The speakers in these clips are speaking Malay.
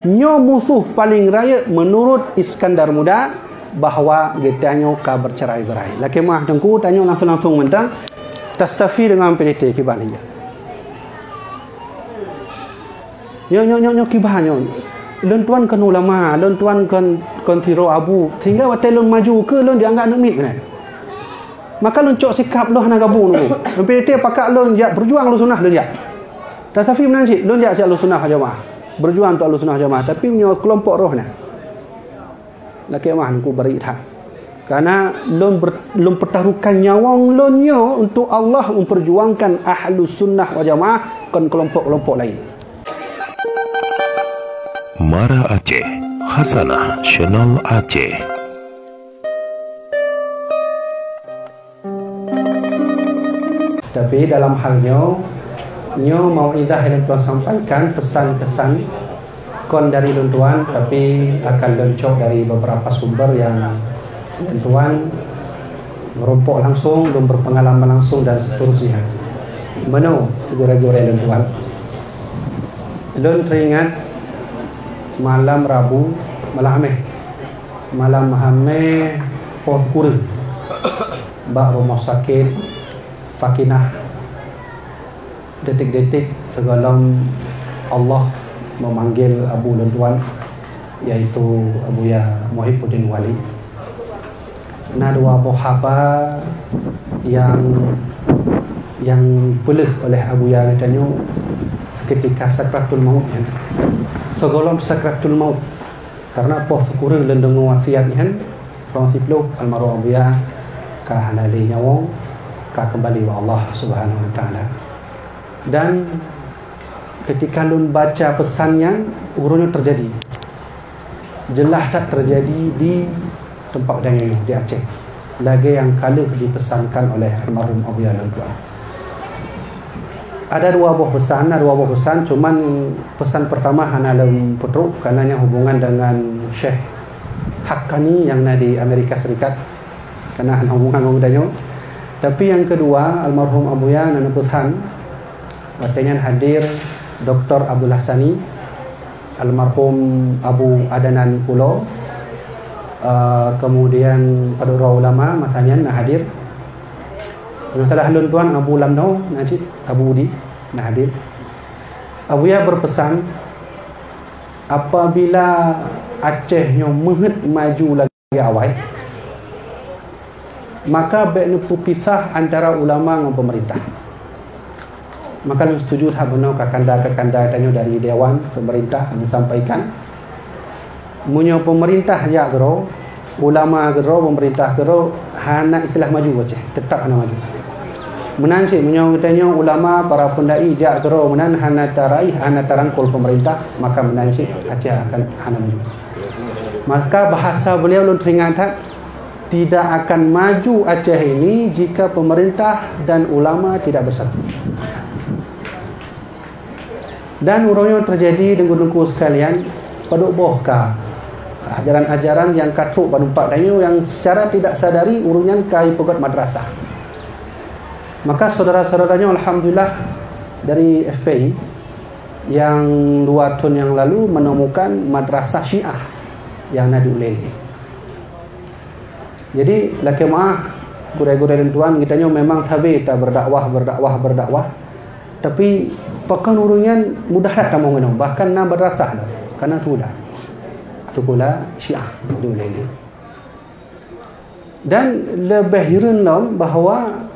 Nyo musuh paling raya menurut Iskandar Muda bahawa getanyo ka bercerai-berai. Laki mah tengku tanyo langsung mentang tastafi dengan PDT kibannya. Nyo kibanyo. Lun tuan kan ulama, lun tuan kan tiro abu. Hingga waktu lun maju ke lun dianggap nak mit benar. Maka lun cok sikap lun hana gabung nu. Lun PDT pakak lun jak berjuang lu sunah lun jak. Tastafi menansi lun jak lu sunah jamaah. Berjuang untuk Ahlussunnah Jamaah, tapi punya kelompok rohnya laki mah ku beri tak karena lun pertaruhkan nyawang lonyo untuk Allah memperjuangkan Ahlussunnah wal Jamaah kan kelompok-kelompok lain. Mara Aceh, Khazanah Channel Aceh. Tapi dalam halnya nyo mauidah yang tuan sampaikan pesan-kesan kon dari tuan, tapi akan lencok dari beberapa sumber yang tuan merumpuk langsung dan berpengalaman langsung dan seterusnya. Mana gure-gure tuan? Lun teringat malam Rabu, malam Hameh Pohkur bak rumah sakit Fakinah. Detik-detik sebelum Allah memanggil Abu Luntuan, yaitu Abu Ya Muhibbuddin Wali. Nah, dua bohaba yang pelih oleh Abu Ya katanya seketika sakratul maut kan. Sebelum sakratul maut karena apa syukur lendeng wasiat kan Fransiplo almarhum Abu Ya ka hanali nyawong ka kembali wa Allah Subhanahu wa taala. Dan ketika lun baca pesannya, urunnya terjadi. Jelas tak terjadi di tempat dangeng di Aceh. Lagi yang kala dipesankan oleh almarhum Abu Ya Luntuan. Ada dua buah pesan, cuman pesan pertama hanya dalam putruk karenanya hubungan dengan Syekh Haqqani yang ada di Amerika Serikat. Karena hubungan dengan tapi yang kedua, almarhum Abu Ya nana pesan katanya hadir Dr. Abdul Hassani, almarhum Abu Adanan Pulau, kemudian Padura Ulama masanya nak hadir. Setelah lun tuan Abu Lamno, Najib Abu Budi nak hadir. Abu Ya berpesan apabila Acehnya menget maju lagi awal, maka baiknya pisah antara ulama dengan pemerintah. Maka lu setuju hak benar kakanda tanya dari Dewan Pemerintah disampaikan munyo pemerintah ya gero ulama gero pemerintah gero hana istilah maju Aceh tetap hana maju menan si munyo tanya ulama para pendai ja gero menan hana tarai hana tarangkul pemerintah maka menan si Aceh akan hana maju. Maka bahasa beliau lu teringat tidak akan maju Aceh ini jika pemerintah dan ulama tidak bersatu. Dan urangnya terjadi dengan sekalian pada bohka ajaran-ajaran yang katruk panumpak dayu yang secara tidak sadari urunyan kai pegat madrasah. Maka saudara-saudaranya alhamdulillah dari FPI yang 2 tahun yang lalu menemukan madrasah Syiah yang ada di Ulele. Jadi laki maah gure-gure dan tuan kitanya memang sabi tak berdakwah tapi pakan urunyan mudah tak mau ngenong bahkan na madrasah dah karena sudah tu pula Syiah dulu ini. Dan lebih heran bahawa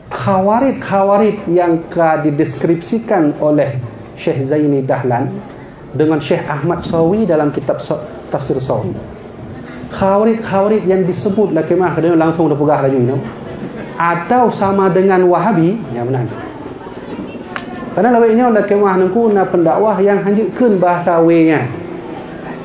khawarid yang dideskripsikan oleh Syekh Zaini Dahlan dengan Syekh Ahmad Sawi dalam kitab Tafsir Sawi. Khawarid yang disebut laki mah kadang langsung dah pegah lagi you know? Atau sama dengan Wahabi yang benar. Karena lebihnya laki mah nengku na pendakwah yang hanjutkan bahasa we-nya.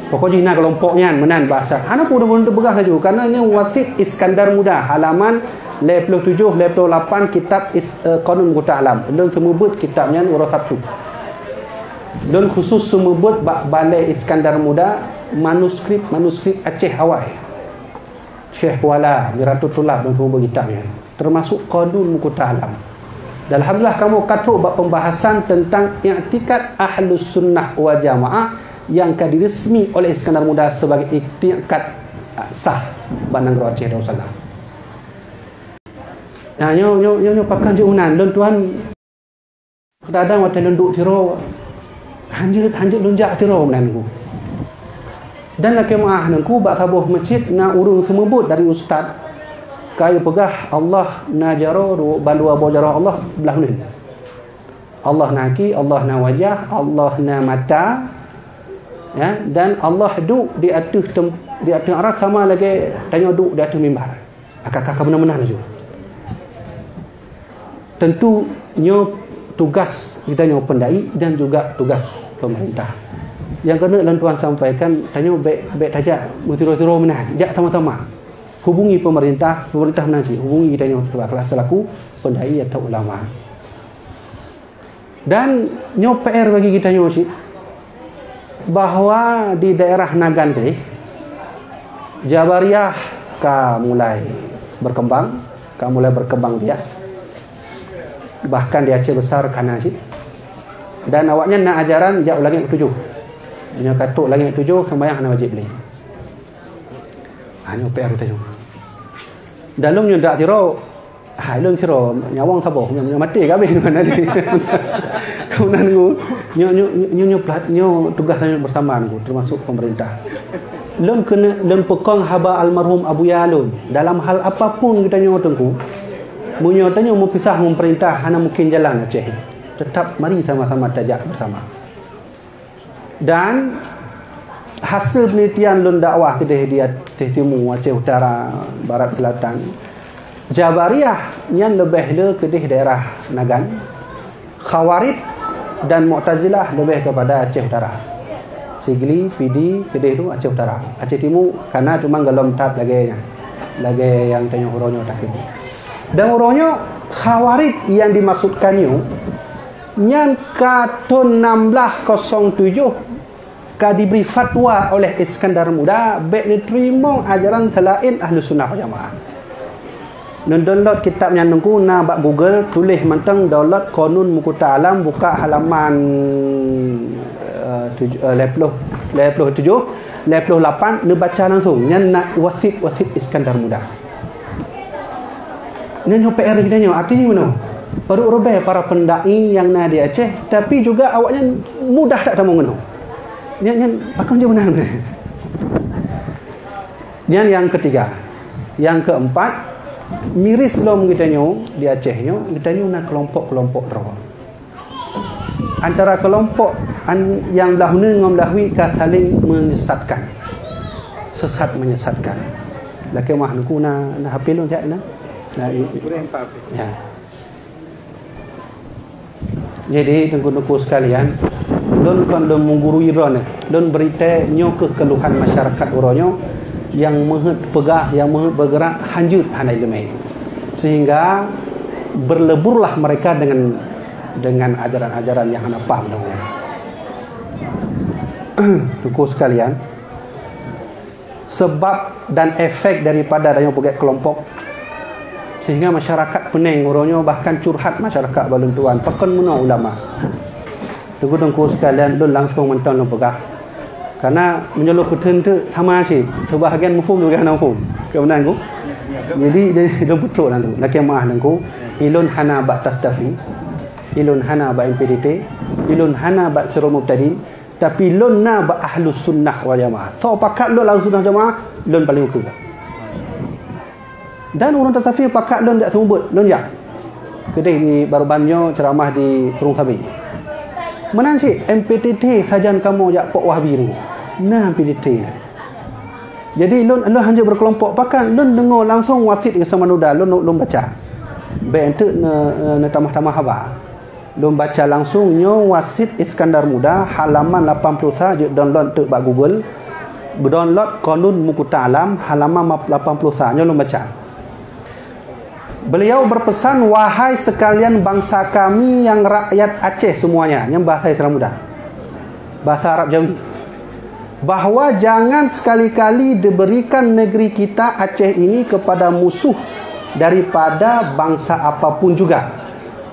Pokoknya nak kelompoknya menan bahasa. Hana pun dah pegah lagi karena nya Wasit Iskandar Muda halaman 57 58 kitab Qanun Mughta Alam. Belum semebut kitabnya urus 1. Dan khusus semebut balai Iskandar Muda manuskrip Aceh awal. Syekh Kuala Miratul Tulab dan semua kitabnya termasuk Qanun Mughta Alam. Dan alhamdulillah kamu katuk bab pembahasan tentang i'tikad Ahlus Sunnah wal Jamaah yang diresmi oleh Iskandar Muda sebagai iktikad sah Bandar Negara Aceh Darussalam. Nah, nyo pakan je unan don tuan kadang waktu lenduk tiro hanjut lunjak tiro menanku. Dan laki maah nangku bak sabuh masjid na urung semebut dari ustaz kaya pegah Allah na jaro bandua bojaro Allah belah ni. Allah na ki, Allah na wajah, Allah na mata. Ya, dan Allah duduk di atas arah sama lagi tanya duduk di atas mimbar. Kakak benar-benar juga. Tentu nyo tugas kita nyo pendai dan juga tugas pemerintah. Yang kena tuan sampaikan tanya baik tajak mutiro-tiro menah jak sama-sama hubungi pemerintah menanti hubungi kita nyo selaku pendai atau ulama. Dan nyo PR bagi kita nyo sih bahawa di daerah Nagan ni Jabariyah mulai berkembang dia. Bahkan di Aceh besar kana sih. Dan awaknya nak ajaran jak langit ketujuh. Dia katuk langit ketujuh sembahyang ana wajib beli. Hanya PR tanya. Dalam nyo dak tiro lung tiro nyawang taboh nyo mati kabeh mana ni. Kaunan ku nyo tugas nyo bersamaan ku termasuk pemerintah. Lun pekong haba almarhum Abu Yalun dalam hal apapun kita nyo tengku. Munyo tanya mau pisah pemerintah hana mungkin jalan Aceh. Tetap mari sama-sama tajak bersama. Dan hasil penelitian lun dakwah kedai di Aceh Timur, Aceh Utara, Barat Selatan. Jabariyah yang lebih le kedai daerah Nagan. Khawarij dan Mu'tazilah lebih kepada Aceh Utara. Sigli, Pidi, kedai tu Aceh Utara. Aceh Timur karena cuma gelom tab lagi yang tanya huronyo takut. Dan urangnya Khawarij yang dimaksudkannya yang tahun 1607 diberi fatwa oleh Iskandar Muda baik diterima ajaran selain Ahlu Sunnah wal Jamaah. Dan download kitabnya nunggu na bak Google tulis mentang download Qanun Muqta Alam buka halaman 87 88 ni baca langsung yang nak wasit Iskandar Muda. Ini PR kita ni artinya mana? Baru robeh para pendai yang na di Aceh tapi juga awaknya mudah tak tahu ngono. Yang akan je benar. Yang ketiga, yang keempat, miris lom kita nyo di Aceh nyo, kita nyo nak kelompok-kelompok teror. Antara kelompok yang dahulu ngam dahwi ka saling menyesatkan. Sesat menyesatkan. Laki mah nuku na hapilun jak na. Ya. Jadi tengku-tengku sekalian, don mengguru iron, don berita nyo keluhan masyarakat uronyo yang pegah, yang bergerak hanjut hanai lemai. Sehingga berleburlah mereka dengan ajaran-ajaran yang hana paham dong. Tengku sekalian, sebab dan efek daripada adanya pegat kelompok sehingga masyarakat pening uronyo bahkan curhat masyarakat baluntuan pekan muna ulama. Tengku-tengku sekalian don langsung mentang don pegah. Karena menyuluh kuten tu sama sih. Sebahagian mufhum juga hana mufhum. Kebenaran ku. Jadi don putruk nanti. Laki maah nangku ilun hana ba tastafi, ilun hana ba MPDT, ilun hana ba Sirul Mubtadin, tapi lun na ba Ahlus Sunnah wal Jamaah. So pakat lun Ahlus Sunnah Jamaah, lun paling hukum. Dan orang tasawuf pakat lun tak sembut, lun ya. Kedai ni baru banyo ceramah di Perung Sabi. Menan si MPTT sajan kamu jak Pok Wahbi ni. Nah MPTT. Jadi lun hanya berkelompok pakat lun dengar langsung wasit ke Samanuda lun baca. Baik ente ne tamah-tamah haba. Lun baca langsung nyo wasit Iskandar Muda halaman 80 saja download tu bak Google. Download Qanun Muqta Alam halaman 80 saja lun baca. Beliau berpesan, wahai sekalian bangsa kami yang rakyat Aceh semuanya, yang bahasa Islam muda, bahasa Arab Jawi, bahawa jangan sekali-kali diberikan negeri kita Aceh ini kepada musuh daripada bangsa apapun juga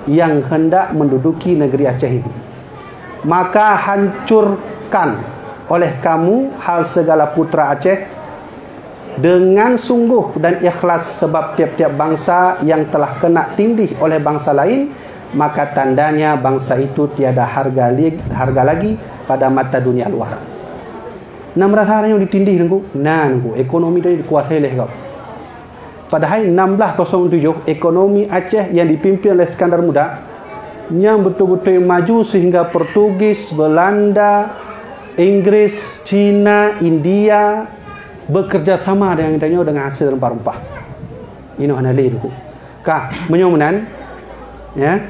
yang hendak menduduki negeri Aceh ini. Maka hancurkan oleh kamu hal segala putra Aceh dengan sungguh dan ikhlas, sebab tiap-tiap bangsa yang telah kena tindih oleh bangsa lain, maka tandanya bangsa itu tiada harga lagi pada mata dunia luar. 600 hari yang ditindih nengku, ekonomi tadi dikuasai oleh kau. Padahal 1607 ekonomi Aceh yang dipimpin oleh Iskandar Muda yang betul-betul maju sehingga Portugis, Belanda, Inggris, Cina, India bekerja sama dengan hasil rempah-rempah. Ini hanya liru. Menyomunan, ya.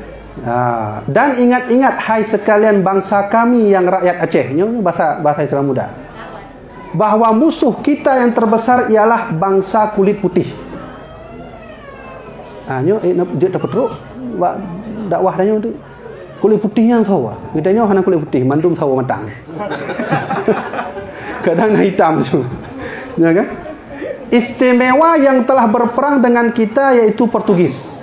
Dan ingat-ingat hai sekalian bangsa kami yang rakyat Aceh, ini bahasa Islam Muda, bahawa musuh kita yang terbesar ialah bangsa kulit putih. Dia dapat teruk dakwah tanya tu kulit putihnya sawa. Kita nyo hana kulit putih, mandum sawa matang. Kadang hitam tu. Ya kan? Istimewa yang telah berperang dengan kita yaitu Portugis.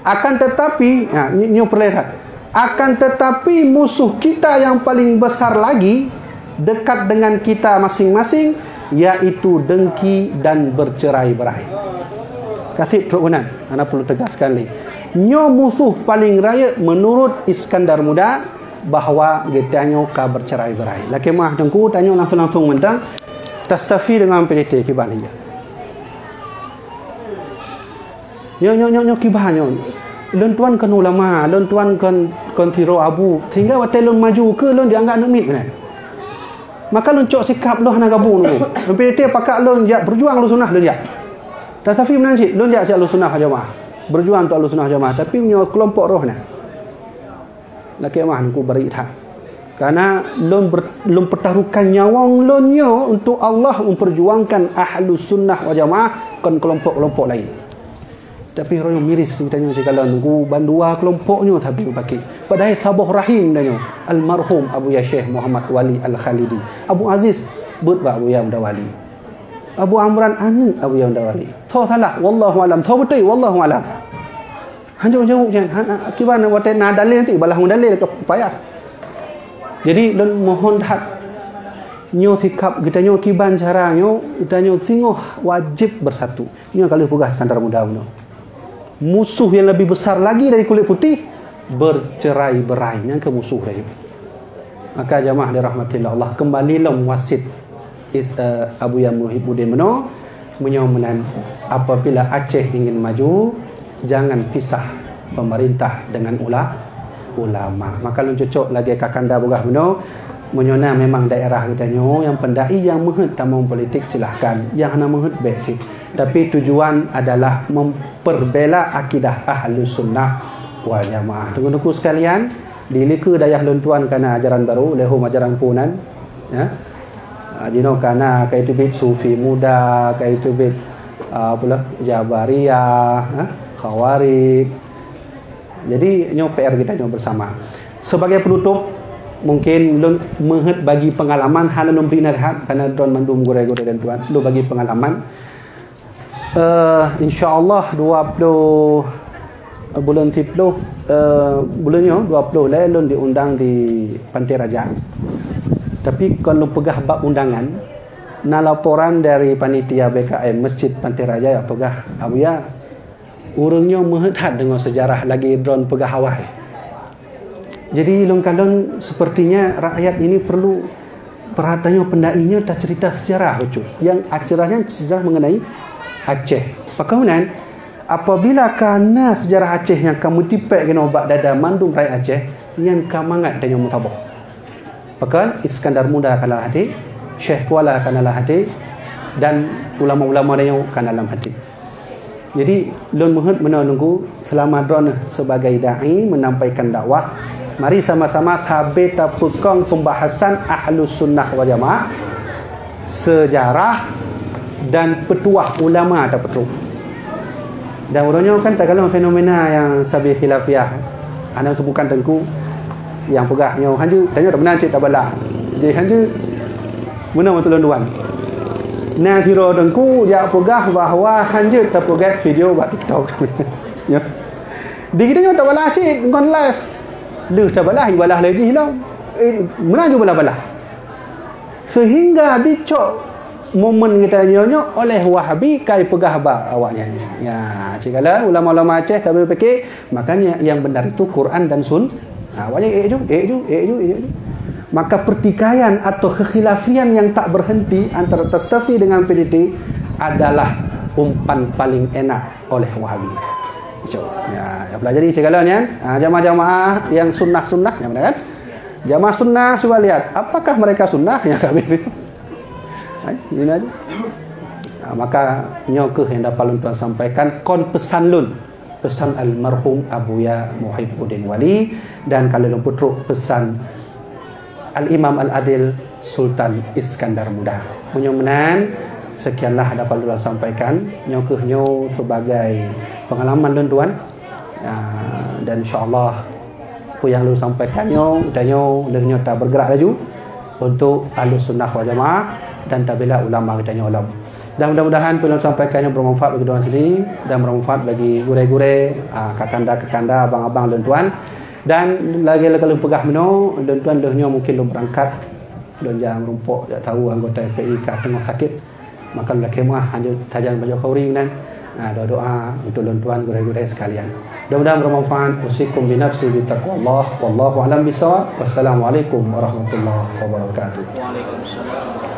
Akan tetapi, ini perlihat. Akan tetapi musuh kita yang paling besar lagi dekat dengan kita masing-masing, yaitu dengki dan bercerai-berai. Kasih terunan, anda perlu tegaskan lagi. Nyo musuh paling raya menurut Iskandar Muda bahawa kita nyo ka bercerai-berai. Laki mah dengku tanya langsung mentang tastafi dengan PDT kibalnya. Nyo kibahanyo. Lentuan kan ulama, lentuan kan tiro abu, sehingga waktu lon maju ke lon dianggap numit kan. Maka lon cok sikap lo hana gabung nu. PDT pakak lon jak berjuang lu sunnah lon jak. Tastafi menanci lon jak lu sunnah jamaah. Berjuang untuk Ahlussunnah Jamaah, tapi punya kelompok rohnya. Laki mah aku beri tak. Karena lon pertaruhkan nyawang lonyo untuk Allah memperjuangkan Ahlussunnah Jamaah kan kelompok-kelompok lain. Tapi roh miris ditanya sekala nunggu bandua kelompoknya tapi pakai. Padahal sabah rahim danyo almarhum Abu Ya Syekh Muhammad Wali Al-Khalidi. Abu Aziz but Abu Ya Wali. Abu Amran anu Abu Ya Wali. Tho salah wallahu alam. Tho betul wallahu alam. Hanjur jauh jangan akibat nak na dalil nanti balah dalil ke payah. Jadi dan mohon hak nyo sikap kita nyo kiban cara nyo kita nyo singoh wajib bersatu. Nyo kalau pegah Iskandar Muda no. Musuh yang lebih besar lagi dari kulit putih bercerai-berai yang ke musuh dia. Maka jamaah dirahmatillah Allah, kembalilah wasit Abu Ya Muhibbuddin Meno menyomunan apabila Aceh ingin maju jangan pisah pemerintah dengan ulama. Maka lu cocok lagi kakanda bogah Meno menyona memang daerah kita nyo yang pendai yang menghut tamang politik silahkan, yang hana menghut baik sih. Tapi tujuan adalah memperbela akidah Ahlussunnah wal Jamaah. Tunggu-tunggu sekalian, diliku dayah luntuan karena ajaran baru, lehum ajaran punan, ya. Jino karena kaitu bit sufi muda, kaitu bit pula Jabariyah, Khawarij. Jadi nyo PR kita nyo bersama. Sebagai penutup, mungkin lu menghut bagi pengalaman hal lu beri nasihat karena don mandum gore-gore dan tuan lu bagi pengalaman. InsyaAllah 20 bulan 10 bulannya 20 lalu diundang di Pantai Raja. Tapi kalau pegah bab undangan na laporan dari panitia BKM Masjid Pantai Raja ya pegah Abu Ya urangnya menghadap dengan sejarah lagi drone pegah Hawaii. Jadi long-kalon sepertinya rakyat ini perlu perhatiannya pendainya tak cerita sejarah lucu yang acaranya sejarah mengenai Aceh. Pakaunan apabila karena sejarah Aceh yang kamu tipek kena obat dada mandum rakyat Aceh yang kamangat dan yang mutabah. Pakal Iskandar Muda kanalah hati, Syekh Kuala kanalah hati, dan ulama-ulama yang kanalah hati. Jadi lon muhud menunggu selama drone sebagai dai menampaikan dakwah. Mari sama-sama tabit pekong pembahasan Ahlussunnah wal Jamaah, sejarah dan petuah ulama tak betul. Dan urangnya kan tak kalau fenomena yang sabi khilafiyah. Anda sebutkan tengku yang pegahnya hanju tanya tak benar cerita bala. Jadi hanju mana betul tuan. Nah tiro tengku ya pegah bahawa hanju tak pegah video buat TikTok. Ya. Di kita tak bala sih ngon live. Lu tak balah ibalah lagi hilang. Mana juga balah. sehingga dicok momen kita nyonyo oleh Wahabi kai pegah ba awaknya. Ya, segala ulama-ulama Aceh tapi fikir makanya yang benar itu Quran dan awaknya maka pertikaian atau kekhilafian yang tak berhenti antara Tastafi dengan PDT adalah umpan paling enak oleh Wahabi. Ya, pelajari segala ni kan. Jamaah-jamaah yang sunnah-sunnah yang benar kan? Jamaah sunnah cuba lihat apakah mereka sunnah yang kami ini aja. Maka nyokeh yang dapat tuan sampaikan kon pesan lun pesan almarhum Abuya Muhibbuddin Wali dan kalau putruk pesan Al-Imam Al-Adil Sultan Iskandar Muda. Mudah-mudahan sekianlah dapat tuan sampaikan nyokeh sebagai pengalaman tuan dan insyaallah apa yang lu sampaikan dan dah tak bergerak laju untuk Ahlus Sunnah wal Jamaah dan tabila ulama kita ulama. Dan mudah-mudahan apa yang sampaikan yang bermanfaat bagi tuan sendiri dan bermanfaat bagi gure-gure, kakanda-kakanda, abang-abang dan tuan. Dan lagi kalau pegah meno dan tuan dah mungkin lu berangkat dan jangan rumpuk tak tahu anggota FPI kat tengah sakit. Maka lah kemah hanya saja baca Qauri dan doa untuk tuan gure-gure sekalian. Mudah-mudahan bermanfaat. Usikum bi nafsi bi taqwallah wallahu alam bisawab. Wassalamualaikum warahmatullahi wabarakatuh. Waalaikumsalam.